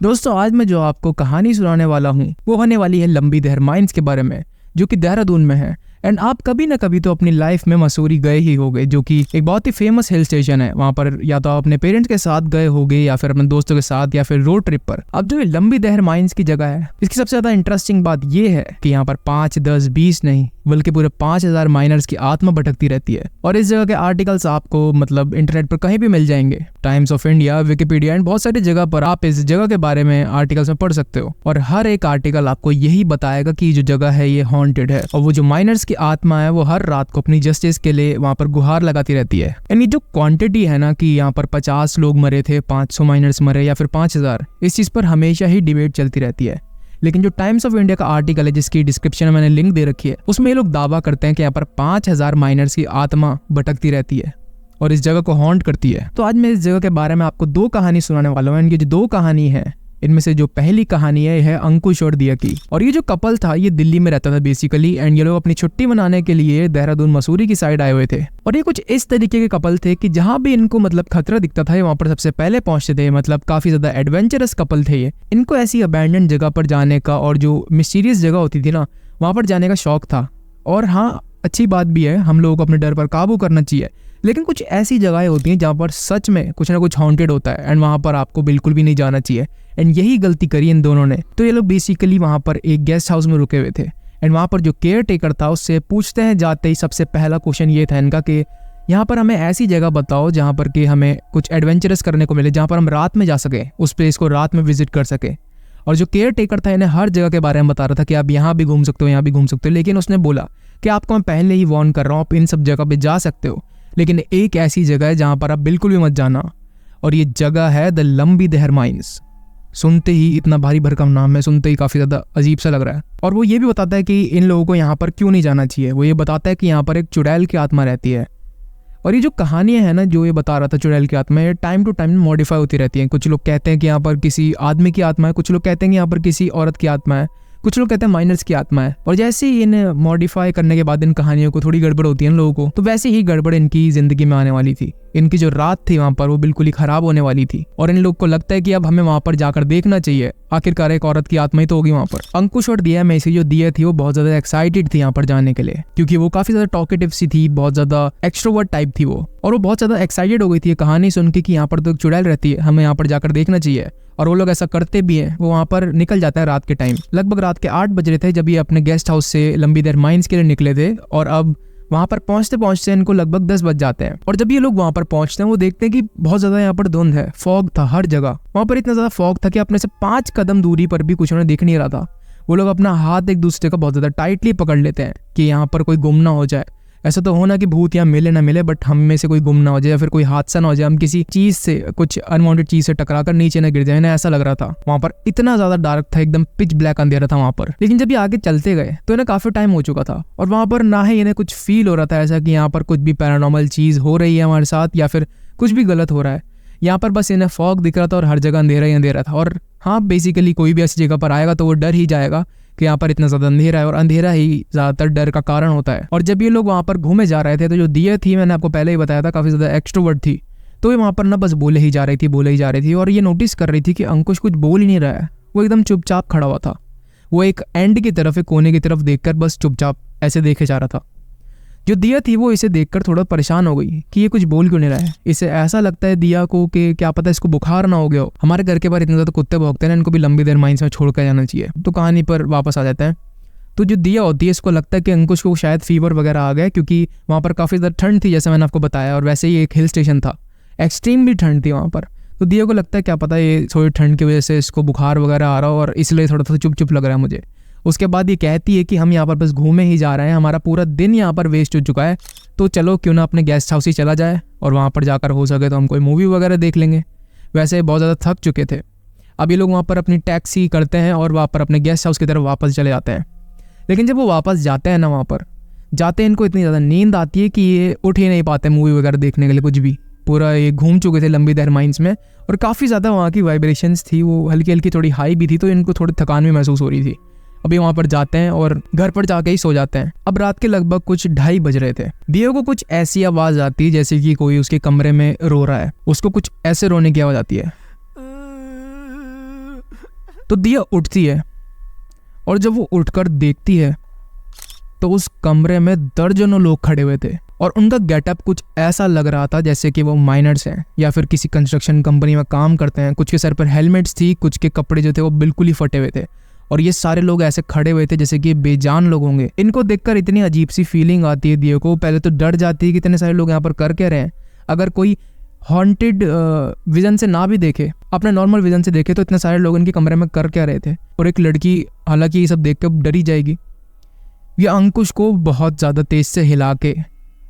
दोस्तों आज मैं जो आपको कहानी सुनाने वाला हूँ वो होने वाली है लंबी दहर माइंस के बारे में, जो कि देहरादून में है। एंड आप कभी ना कभी तो अपनी लाइफ में मसूरी गए ही होंगे, जो कि एक बहुत ही फेमस हिल स्टेशन है। वहां पर या तो आप अपने पेरेंट्स के साथ गए होंगे या फिर अपने दोस्तों के साथ या फिर रोड ट्रिप पर। अब जो ये लंबी दहर माइंस की जगह है, इसकी सबसे ज्यादा इंटरेस्टिंग बात ये है कि यहाँ पर 5, 10, 20 नहीं बल्कि पूरे 5000 माइनर्स की आत्मा भटकती रहती है। और इस जगह के आर्टिकल्स आपको मतलब इंटरनेट पर कहीं भी मिल जाएंगे। Times of India, Wikipedia and बहुत सारी जगह पर आप इस जगह के बारे में आर्टिकल्स में पढ़ सकते हो। और हर एक आर्टिकल आपको यही बताएगा कि जो जगह है ये हॉन्टेड है, और वो जो माइनर्स की आत्मा है वो हर रात को अपनी जस्टिस के लिए वहां पर गुहार लगाती रहती है। यानी जो क्वांटिटी है ना कि यहाँ पर 50 लोग मरे थे, 500 माइनर्स मरे या फिर 5000, इस चीज पर हमेशा ही डिबेट चलती रहती है। लेकिन जो टाइम्स ऑफ इंडिया का आर्टिकल है, जिसकी डिस्क्रिप्शन में मैंने लिंक दे रखी है, उसमें ये लोग दावा करते हैं कि यहाँ पर 5000 माइनर्स की आत्मा भटकती रहती है और इस जगह को हॉन्ट करती है। तो आज मैं इस जगह के बारे में आपको 2 कहानी सुनाने वाला हूँ। इनकी जो 2 कहानी है, इनमें से जो पहली कहानी है अंकुश और दिया की। और ये जो कपल था ये दिल्ली में रहता था बेसिकली, एंड ये लोग अपनी छुट्टी मनाने के लिए देहरादून मसूरी की साइड आए हुए थे। और ये कुछ इस तरीके के कपल थे कि जहां भी इनको मतलब खतरा दिखता था वहां पर सबसे पहले पहुंचते थे। मतलब काफी ज्यादा एडवेंचरस कपल थे ये। इनको ऐसी अबैंडन जगह पर जाने का और जो मिस्टीरियस जगह होती थी ना, वहां पर जाने का शौक था। और हाँ, अच्छी बात भी है, हम लोगों को अपने डर पर काबू करना चाहिए। लेकिन कुछ ऐसी जगहें होती हैं जहाँ पर सच में कुछ ना कुछ हॉन्टेड होता है, एंड वहां पर आपको बिल्कुल भी नहीं जाना चाहिए। एंड यही गलती करी इन दोनों ने। तो ये लोग बेसिकली वहां पर एक गेस्ट हाउस में रुके हुए थे, एंड वहां पर जो केयर टेकर था उससे पूछते हैं जाते ही सबसे पहला क्वेश्चन ये था इनका कि यहाँ पर हमें ऐसी जगह बताओ जहाँ पर कि हमें कुछ एडवेंचरस करने को मिले, जहाँ पर हम रात में जा सके, उस प्लेस को रात में विजिट कर सके। और जो केयर टेकर था इन्हें हर जगह के बारे में बता रहा था कि आप यहाँ भी घूम सकते हो, यहाँ भी घूम सकते हो। लेकिन उसने बोला कि आपको मैं पहले ही वार्न कर रहा हूँ, आप इन सब जगह पे जा सकते हो, लेकिन एक ऐसी जगह है जहाँ पर आप बिल्कुल भी मत जाना। और ये जगह है द लंबी दहर माइंस। सुनते ही इतना भारी भरकम नाम है, सुनते ही काफी ज्यादा अजीब सा लग रहा है। और वो ये भी बताता है कि इन लोगों को यहाँ पर क्यों नहीं जाना चाहिए। वो ये बताता है कि यहाँ पर एक चुड़ैल की आत्मा रहती है। और ये जो कहानियां है ना, जो ये बता रहा था चुड़ैल की आत्मा, ये टाइम टू टाइम मॉडिफाई होती रहती हैं। कुछ लोग कहते हैं कि यहाँ पर किसी आदमी की आत्मा है, कुछ लोग कहते हैं कि यहाँ पर किसी औरत की आत्मा है, कुछ लोग कहते हैं माइनर्स की आत्मा है। और जैसे ही इन मॉडिफाई करने के बाद इन कहानियों को थोड़ी गड़बड़ होती है इन लोगों को, तो वैसे ही गड़बड़ इनकी जिंदगी में आने वाली थी। इनकी जो रात थी वहां पर वो बिल्कुल ही खराब होने वाली थी। और इन लोग को लगता है कि अब हमें वहां पर जाकर देखना चाहिए, आखिरकार एक औरत की आत्मा ही तो होगी वहां पर। अंकुश और दिया में से जो दिया थी वो बहुत ज्यादा एक्साइटेड थी यहाँ पर जाने के लिए, क्योंकि वो काफी ज्यादा टॉकेटिव सी थी, बहुत ज्यादा एक्सट्रोवर्ट टाइप थी वो। और वो बहुत ज्यादा एक्साइटेड हो गई थी कहानी सुन के कि यहाँ पर तो चुड़ैल रहती है, हमें यहाँ पर जाकर देखना चाहिए। और वो लोग ऐसा करते भी हैं। वो वहां पर निकल जाता है रात के टाइम। लगभग रात के 8 बज रहे थे जब ये अपने गेस्ट हाउस से लंबी दहर माइंस के लिए निकले थे। और अब वहां पर पहुंचते पहुंचते इनको लगभग 10 बज जाते हैं। और जब ये लोग वहां पर पहुंचते हैं वो देखते हैं कि बहुत ज्यादा यहाँ पर धुंध है, फॉग था हर जगह। वहां पर इतना ज्यादा फॉग था कि अपने से 5 कदम दूरी पर भी कुछ उन्हें दिख नहीं रहा था। वो लोग अपना हाथ एक दूसरे का बहुत ज्यादा टाइटली पकड़ लेते हैं कि यहाँ पर कोई गुम ना हो जाए। ऐसा तो होना कि भूत यहाँ मिले ना मिले, बट हम में से कोई गुम ना हो जाए या फिर कोई हादसा ना हो जाए, हम किसी चीज से, कुछ अनवांटेड चीज से टकरा कर नीचे ना गिर जाए। इन्हें ऐसा लग रहा था। वहां पर इतना ज्यादा डार्क था, एकदम पिच ब्लैक अंधेरा था वहां पर। लेकिन जब ये आगे चलते गए तो इन्हें काफी टाइम हो चुका था, और वहां पर ना ही इन्हें कुछ फील हो रहा था ऐसा कि यहाँ पर कुछ भी पैरानॉर्मल चीज हो रही है हमारे साथ या फिर कुछ भी गलत हो रहा है। यहाँ पर बस इन्हें फॉग दिख रहा था और हर जगह अंधेरा ही अंधेरा था। और हाँ, बेसिकली कोई भी ऐसी जगह पर आएगा तो वो डर ही जाएगा कि यहाँ पर इतना ज्यादा अंधेरा है, और अंधेरा ही ज्यादातर डर का कारण होता है। और जब ये लोग वहां पर घूमे जा रहे थे तो जो दिया थी, मैंने आपको पहले ही बताया था, काफी ज्यादा एक्सट्रोवर्ट थी। तो ये वहां पर ना बस बोले ही जा रही थी। और ये नोटिस कर रही थी कि अंकुश कुछ बोल ही नहीं रहा है, वो एकदम चुपचाप खड़ा हुआ था। वो एक एंड की तरफ, एक कोने की तरफ देखकर बस चुपचाप ऐसे देखे जा रहा था। जो दिया थी वो इसे देखकर थोड़ा परेशान हो गई कि ये कुछ बोल क्यों नहीं रहा है। इसे ऐसा लगता है दिया को कि क्या पता इसको बुखार ना हो गया हो। हमारे घर के बाहर इतने ज्यादा कुत्ते भौंकते हैं, इनको भी लंबी देर माइंस में छोड़ कर जाना चाहिए। तो कहानी पर वापस आ जाते हैं। तो जो दिया होती है इसको लगता है कि अंकुश को शायद फीवर वगैरह आ गया, क्योंकि वहां पर काफी ज्यादा ठंड थी जैसे मैंने आपको बताया, और वैसे ही एक हिल स्टेशन था, एक्सट्रीम भी ठंड थी वहां पर। तो दिया को लगता है क्या पता ये थोड़ी ठंड की वजह से इसको बुखार वगैरह आ रहा हो और इसलिए थोड़ा सा चुप चुप लग रहा है मुझे। उसके बाद ये कहती है कि हम यहाँ पर बस घूमे ही जा रहे हैं, हमारा पूरा दिन यहाँ पर वेस्ट हो चुका है, तो चलो क्यों ना अपने गेस्ट हाउस ही चला जाए और वहाँ पर जाकर हो सके तो हम कोई मूवी वगैरह देख लेंगे। वैसे बहुत ज़्यादा थक चुके थे। अब ये लोग वहाँ पर अपनी टैक्सी करते हैं और वहाँ पर अपने गेस्ट हाउस की तरफ वापस चले जाते हैं। लेकिन जब वो वापस जाते हैं ना, वहाँ पर जाते इनको इतनी ज़्यादा नींद आती है कि ये उठ ही नहीं पाते मूवी वगैरह देखने के लिए कुछ भी। पूरा ये घूम चुके थे लंबी दहर माइंस में, और काफ़ी ज़्यादा वहाँ की वाइब्रेशंस थी, वो हल्की हल्की थोड़ी हाई भी थी, तो इनको थोड़ी थकान भी महसूस हो रही थी। अभी वहां पर जाते हैं और घर पर जाके ही सो जाते हैं। अब रात के लगभग कुछ 2:30 बज रहे थे। दियो को कुछ ऐसी आवाज आती है जैसे कि कोई उसके कमरे में रो रहा है। उसको कुछ ऐसे रोने की आवाज आती है। तो दिया उठती है और जब वो उठकर देखती है तो उस कमरे में दर्जनों लोग खड़े हुए थे और उनका गेटअप कुछ ऐसा लग रहा था जैसे कि वो माइनर्स हैं या फिर किसी कंस्ट्रक्शन कंपनी में काम करते हैं। कुछ के सर पर हेलमेट्स थी, कुछ के कपड़े जो थे वो बिल्कुल ही फटे हुए थे और ये सारे लोग ऐसे खड़े हुए थे जैसे कि बेजान लोग होंगे। इनको देखकर इतनी अजीब सी फीलिंग आती है दिया को। पहले तो डर जाती है कि इतने सारे लोग यहाँ पर कर क्या रहे हैं। अगर कोई हॉन्टेड विजन से ना भी देखे, अपने नॉर्मल विजन से देखे तो इतने सारे लोग इनके कमरे में कर क्या रहे थे। और एक लड़की हालांकि ये सब देख कर डरी जाएगी, ये अंकुश को बहुत ज़्यादा तेज से हिला के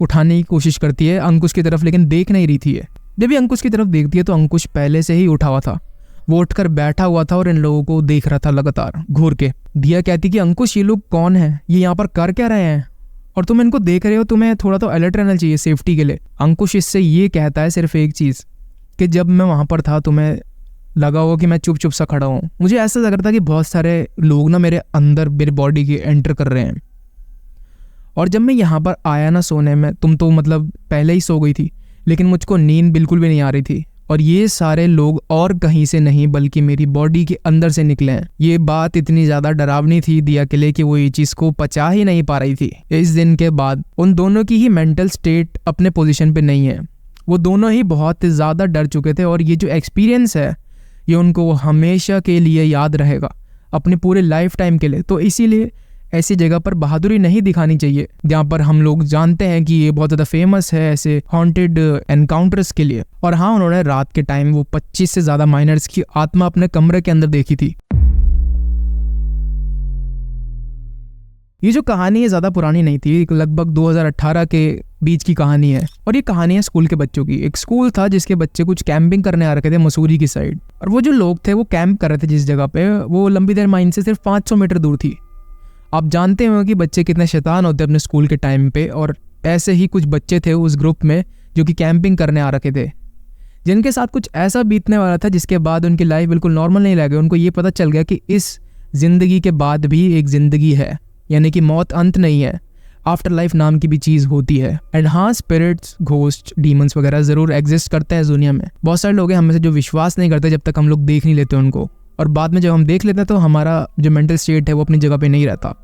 उठाने की कोशिश करती है अंकुश की तरफ, लेकिन देख नहीं रही थी ये। जब ये अंकुश की तरफ देखती है तो अंकुश पहले से ही उठा हुआ था, वो उठकर बैठा हुआ था और इन लोगों को देख रहा था लगातार घूर के। दिया कहती कि अंकुश ये लोग कौन है, ये यहाँ पर कर क्या रहे हैं और तुम इनको देख रहे हो, तुम्हें थोड़ा तो अलर्ट रहना चाहिए सेफ्टी के लिए। अंकुश इससे ये कहता है सिर्फ एक चीज़ कि जब मैं वहाँ पर था तुम्हें लगा होगा कि मैं चुप चुप सा खड़ा हूँ। मुझे ऐसा लग रहा था कि बहुत सारे लोग ना मेरे अंदर मेरे बॉडी के एंटर कर रहे हैं और जब मैं यहाँ पर आया ना सोने में, तुम तो मतलब पहले ही सो गई थी, लेकिन मुझको नींद बिल्कुल भी नहीं आ रही थी और ये सारे लोग और कहीं से नहीं बल्कि मेरी बॉडी के अंदर से निकले हैं। ये बात इतनी ज़्यादा डरावनी थी दिया के लिए कि वो ये चीज़ को पचा ही नहीं पा रही थी। इस दिन के बाद उन दोनों की ही मेंटल स्टेट अपने पोजीशन पे नहीं है। वो दोनों ही बहुत ज़्यादा डर चुके थे और ये जो एक्सपीरियंस है ये उनको हमेशा के लिए याद रहेगा, अपने पूरे लाइफ टाइम के लिए। तो इसीलिए ऐसी जगह पर बहादुरी नहीं दिखानी चाहिए जहाँ पर हम लोग जानते हैं कि ये बहुत ज़्यादा फेमस है ऐसे हॉन्टेड एनकाउंटर्स के लिए। और हाँ, उन्होंने रात के टाइम वो 25 से ज़्यादा माइनर्स की आत्मा अपने कमरे के अंदर देखी थी। ये जो कहानी है ज़्यादा पुरानी नहीं थी, लगभग 2018 के बीच की कहानी है और ये कहानी है स्कूल के बच्चों की। एक स्कूल था जिसके बच्चे कुछ कैंपिंग करने आ रखे थे मसूरी की साइड, और वो जो लोग थे वो कैंप कर रहे थे जिस जगह पे, वो लंबी देर माइन से सिर्फ 500 मीटर दूर थी। आप जानते हो कि बच्चे कितने शैतान होते हैं अपने स्कूल के टाइम पे, और ऐसे ही कुछ बच्चे थे उस ग्रुप में जो कि कैंपिंग करने आ रखे थे, जिनके साथ कुछ ऐसा बीतने वाला था जिसके बाद उनकी लाइफ बिल्कुल नॉर्मल नहीं लगे। उनको ये पता चल गया कि इस जिंदगी के बाद भी एक जिंदगी है, यानी कि मौत अंत नहीं है, आफ्टर लाइफ नाम की भी चीज़ होती है। एंड हाँ, स्पिरिट्स, घोस्ट, डीमंस वगैरह ज़रूर एग्जिस्ट करते हैं इस दुनिया में। बहुत सारे लोग हैं हम में से जो विश्वास नहीं करते जब तक हम लोग देख नहीं लेते उनको, और बाद में जब हम देख लेते हैं तो हमारा जो मेंटल स्टेट है वो अपनी जगह पे नहीं रहता।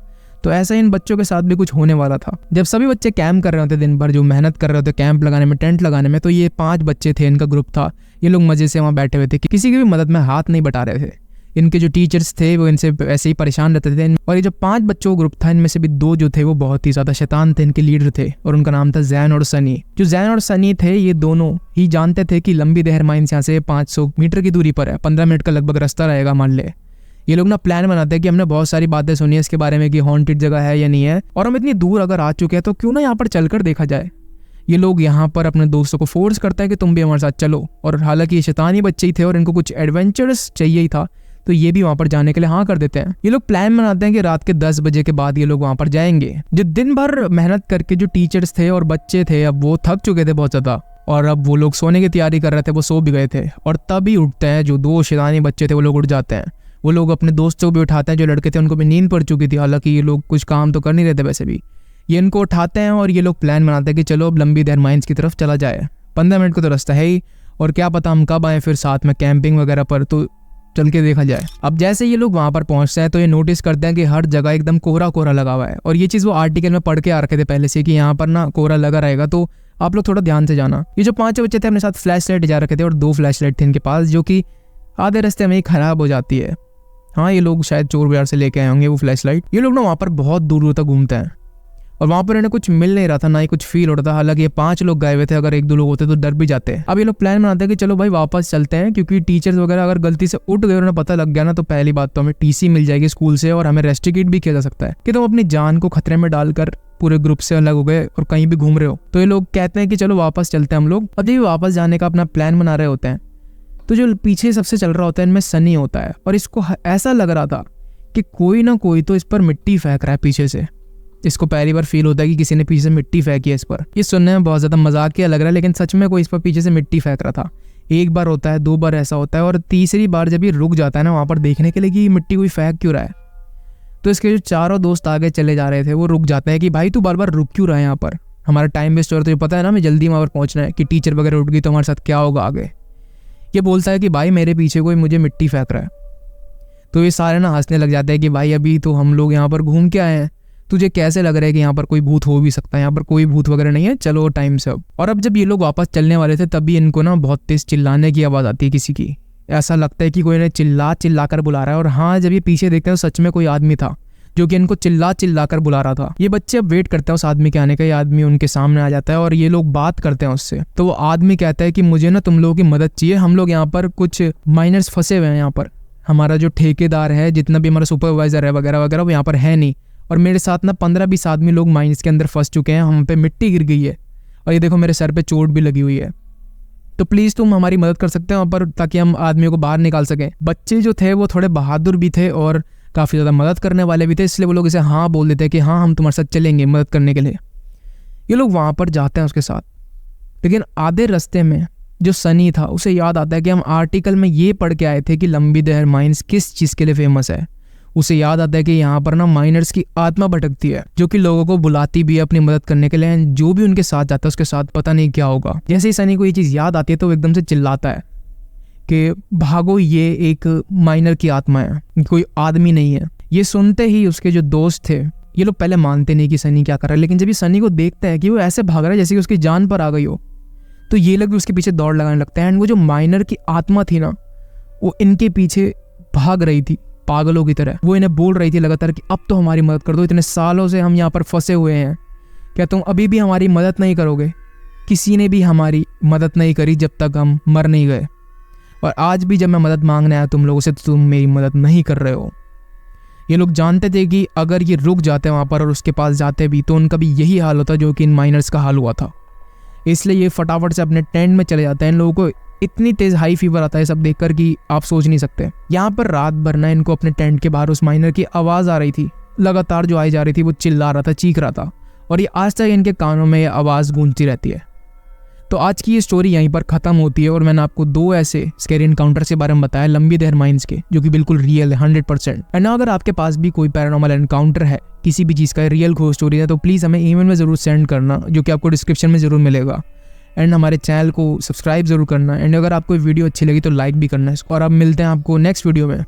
तो ऐसा इन बच्चों के साथ भी कुछ होने वाला था। जब सभी बच्चे कैंप कर रहे होते दिन भर, जो मेहनत कर रहे होते कैंप लगाने में, टेंट लगाने में, तो ये 5 बच्चे थे, इनका ग्रुप था। ये लोग मज़े से वहाँ बैठे हुए थे, किसी की भी मदद में हाथ नहीं बटा रहे थे। इनके जो टीचर्स थे वो इनसे ऐसे ही परेशान रहते थे। और ये जो 5 बच्चों का ग्रुप था, इनमें से भी 2 जो थे वो बहुत ही ज़्यादा शैतान थे, इनके लीडर थे, और उनका नाम था जैन और सनी। जो जैन और सनी थे ये दोनों ही जानते थे कि लंबी देहर माइंस यहाँ से 500 मीटर की दूरी पर है, 15 मिनट का लगभग रास्ता रहेगा मान ले। ये लोग ना प्लान बनाते हैं कि हमने बहुत सारी बातें सुनी है इसके बारे में कि हॉन्टेड जगह है या नहीं है, और हम इतनी दूर अगर आ चुके हैं तो क्यों ना यहाँ पर चलकर देखा जाए। ये लोग यहाँ पर अपने दोस्तों को फोर्स करता है कि तुम भी हमारे साथ चलो, और हालांकि ये शैतानी बच्चे ही थे और इनको कुछ एडवेंचरस चाहिए ही था, तो ये भी वहाँ पर जाने के लिए हाँ कर देते हैं। ये लोग प्लान बनाते हैं कि रात के 10 बजे के बाद ये लोग वहाँ पर जाएंगे। जो दिन भर मेहनत करके जो टीचर्स थे और बच्चे थे, अब वो थक चुके थे बहुत ज़्यादा, और अब वो लोग सोने की तैयारी कर रहे थे, वो सो भी गए थे। और तभी उठते हैं जो 2 शैतानी बच्चे थे, वो लोग उठ जाते हैं। वो लोग अपने दोस्तों को भी उठाते हैं, जो लड़के थे उनको भी नींद पड़ चुकी थी, हालांकि ये लोग कुछ काम तो कर नहीं रहे थे वैसे भी। ये इनको उठाते हैं और ये लोग प्लान बनाते हैं कि चलो अब लंबी देर माइंस की तरफ चला जाए, 15 मिनट का तो रास्ता है ही, और क्या पता हम कब आए फिर साथ में कैंपिंग वगैरह पर, तो चल के देखा जाए। अब जैसे ये लोग वहाँ पर पहुँचते हैं तो ये नोटिस करते हैं कि हर जगह एकदम कोहरा कोहरा लगा हुआ है, और ये चीज़ वो आर्टिकल में पढ़ के आ रखे थे पहले से कि यहाँ पर ना कोहरा लगा रहेगा, तो आप लोग थोड़ा ध्यान से जाना। ये जो 5 बच्चे थे अपने साथ फ्लैश लाइट जा रखे थे, और 2 फ्लैश लाइट थे इनके पास, जो कि आधे रास्ते में ही खराब हो जाती है। हाँ, ये लोग शायद चोर बाजार से लेके आए होंगे वो फ्लैश लाइट। ये लोग ना वहाँ पर बहुत दूर दूर तक घूमते हैं, और वहाँ पर इन्हें कुछ मिल नहीं रहा था, ना ही कुछ फील हो रहा था। हालांकि ये 5 लोग गए हुए थे, अगर 1-2 लोग होते तो डर भी जाते हैं। अब ये लोग प्लान बनाते हैं कि चलो भाई वापस चलते हैं, क्योंकि टीचर्स वगैरह अगर गलती से उठ गए और उन्हें पता लग गया ना, तो पहली बात तो हमें टीसी मिल जाएगी स्कूल से, और हमें रेस्ट्रिकेट भी किया जा सकता है कि तुम अपनी जान को खतरे में डालकर पूरे ग्रुप से अलग हो गए और कहीं भी घूम रहे हो। तो ये लोग कहते हैं कि चलो वापस चलते हैं हम लोग। अब जब वापस जाने का अपना प्लान बना रहे होते हैं, तो जो पीछे सबसे चल रहा होता है इनमें सनी होता है, और इसको ऐसा लग रहा था कि कोई ना कोई तो इस पर मिट्टी फेंक रहा है पीछे से। इसको पहली बार फील होता है कि किसी ने पीछे से मिट्टी फेंकी है इस पर। ये सुनने में बहुत ज़्यादा मजाकिया लग रहा है, लेकिन सच में कोई इस पर पीछे से मिट्टी फेंक रहा था। 1 बार होता है, 2 बार ऐसा होता है, और तीसरी बार जब ये रुक जाता है ना वहाँ पर देखने के लिए कि मिट्टी कोई फेंक क्यों रहा है, तो इसके जो चारों दोस्त आगे चले जा रहे थे वो रुक जाते हैं कि भाई तू बार बार रुक क्यों रहा है यहाँ पर, हमारा टाइम वेस्ट हो रहा है, तुझे पता है ना हमें जल्दी वहाँ पर पहुँचना है, कि टीचर वगैरह उठ गई तो हमारे साथ क्या होगा आगे। ये बोलता है कि भाई मेरे पीछे कोई मुझे मिट्टी फेंक रहा है। तो ये सारे ना हंसने लग जाते हैं कि भाई अभी तो हम लोग यहाँ पर घूम के आए हैं, तुझे कैसे लग रहा है कि यहाँ पर कोई भूत हो भी सकता है? यहाँ पर कोई भूत वगैरह नहीं है, चलो टाइम से अब। और अब जब ये लोग वापस चलने वाले थे तभी इनको ना बहुत तेज चिल्लाने की आवाज़ आती है किसी की। ऐसा लगता है कि कोई इन्हें चिल्ला कर बुला रहा है। और हाँ, जब ये पीछे देखते हैं तो सच में कोई आदमी था जो कि इनको चिल्ला कर बुला रहा था। ये बच्चे अब वेट करते हैं उस आदमी के आने का। ये आदमी उनके सामने आ जाता है और ये लोग बात करते हैं उससे। तो वो आदमी कहता है कि मुझे ना तुम लोगों की मदद चाहिए, हम लोग यहाँ पर कुछ माइनर्स फंसे हुए हैं। यहाँ पर हमारा जो ठेकेदार है, जितना भी हमारा सुपरवाइजर है वगैरह वगैरह, वो यहाँ पर है नहीं। और मेरे साथ ना 15-20 आदमी लोग माइंस के अंदर फंस चुके हैं, हम पे मिट्टी गिर गई है और ये देखो मेरे सर पे चोट भी लगी हुई है। तो प्लीज़ तुम हमारी मदद कर सकते हो पर, ताकि हम आदमियों को बाहर निकाल सकें। बच्चे जो थे वो थोड़े बहादुर भी थे और काफ़ी ज़्यादा मदद करने वाले भी थे, इसलिए वो लोग इसे हाँ बोल देते हैं कि हाँ हम तुम्हारे साथ चलेंगे मदद करने के लिए। ये लोग वहाँ पर जाते हैं उसके साथ। लेकिन आधे रास्ते में जो सनी था उसे याद आता है कि हम आर्टिकल में ये पढ़ के आए थे कि लंबी दहर माइंस किस चीज़ के लिए फेमस है। उसे याद आता है कि यहाँ पर ना माइनर्स की आत्मा भटकती है जो कि लोगों को बुलाती भी है अपनी मदद करने के लिए। जो भी उनके साथ जाता है उसके साथ पता नहीं क्या होगा। जैसे ही सनी को ये चीज़ याद आती है तो वो एकदम से चिल्लाता है कि भागो, ये एक माइनर की आत्मा है, कोई आदमी नहीं है। ये सुनते ही उसके जो दोस्त थे ये लोग पहले मानते नहीं कि सनी क्या कर रहा है, लेकिन जब ये सनी को देखते हैं कि वो ऐसे भाग रहा है जैसे कि उसकी जान पर आ गई हो, तो ये लोग भी उसके पीछे दौड़ लगाने लगते हैं। एंड वो जो माइनर की आत्मा थी ना, वो इनके पीछे भाग रही थी पागलों की तरह। वो इन्हें बोल रही थी लगातार कि अब तो हमारी मदद कर दो, इतने सालों से हम यहाँ पर फंसे हुए हैं, क्या तुम अभी भी हमारी मदद नहीं करोगे? किसी ने भी हमारी मदद नहीं करी जब तक हम मर नहीं गए, और आज भी जब मैं मदद मांगने आया तुम लोगों से तो तुम मेरी मदद नहीं कर रहे हो। ये लोग जानते थे कि अगर ये रुक जाते वहाँ पर और उसके पास जाते भी तो उनका भी यही हाल होता जो कि इन माइनर्स का हाल हुआ था। इसलिए ये फटाफट से अपने टेंट में चले जाते हैं। इन लोगों को इतनी तेज़ हाई फीवर आता है सब देखकर कि आप सोच नहीं सकते। यहाँ पर रात भर ना इनको अपने टेंट के बाहर उस माइनर की आवाज़ आ रही थी, लगातार जो आई जा रही थी। वो चिल्ला रहा था, चीख रहा था, और ये आज तक इनके कानों में ये आवाज़ गूंजती रहती है। तो आज की ये स्टोरी यहीं पर ख़त्म होती है और मैंने आपको 2 ऐसे स्कैरी एनकाउंटर के बारे में बताया लंबी देहर माइंस के, जो कि बिल्कुल रियल है 100%। एंड ना अगर आपके पास भी कोई पैरानॉर्मल एनकाउंटर है, किसी भी चीज़ का रियल घोस्ट स्टोरी है, तो प्लीज़ हमें ईमेल में ज़रूर सेंड करना, जो कि आपको डिस्क्रिप्शन में ज़रूर मिलेगा। एंड हमारे चैनल को सब्सक्राइब ज़रूर करना। एंड अगर आपको वीडियो अच्छी लगी तो लाइक भी करना है। और अब मिलते हैं आपको नेक्स्ट वीडियो में।